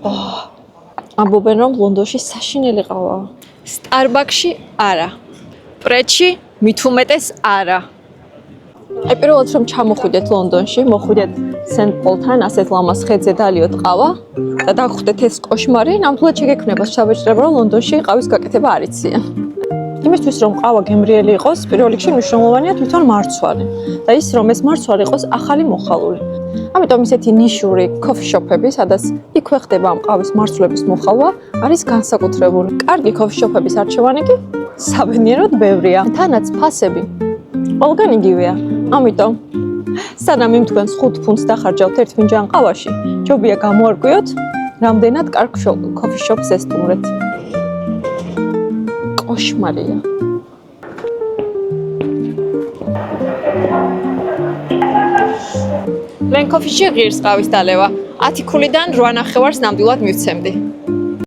ამბობენ რომ ლონდონში საშინელი ყავა. სტარბაკსში არა. პრეთში მით უმეტეს არა. აი პირველად რომ ჩამოხვიდეთ ლონდონში, მოხვიდეთ სენტ-პოლთან, ასეთ ლამაზ ხეზე დალიოთ ყავა და დაგხვდეთ ეს კოშმარი, ნამდვილად შეგექმნება შაბეჭდება რომ ლონდონში ყავის გაკეთება არ იციან. იმისთვის რომ ყავა გემრიელი იყოს, პირველ რიგში მნიშვნელოვანია თვითონ მარცვალი და ის რომ ეს მარცვალი იყოს ახალი მოხალული. ამიტომ ისეთი ნიშური კოფიშოპები, სადაც იქვე ხდება ამ ყავის მარცვლების მოხალვა, არის განსაკუთრებული. კარგი კოფიშოპების არჩევანი კი საბედნიეროდ ბევრია. თანაც ფასები ყველგან იგივეა. ამიტომ სანამ იმ თქვენს 5 ფუნტს დახარჯავთ ერთ ფინჯან ყავაში, ჯობია გამოარკვიოთ, რამდენად კარგ კოფიშოპს ესტუმრეთ. კოშმარია. ლენ კოფიში ღირს ყავის დალევა 10 ქულიდან 8 ნახევარს ნამდვილად მივცემდი.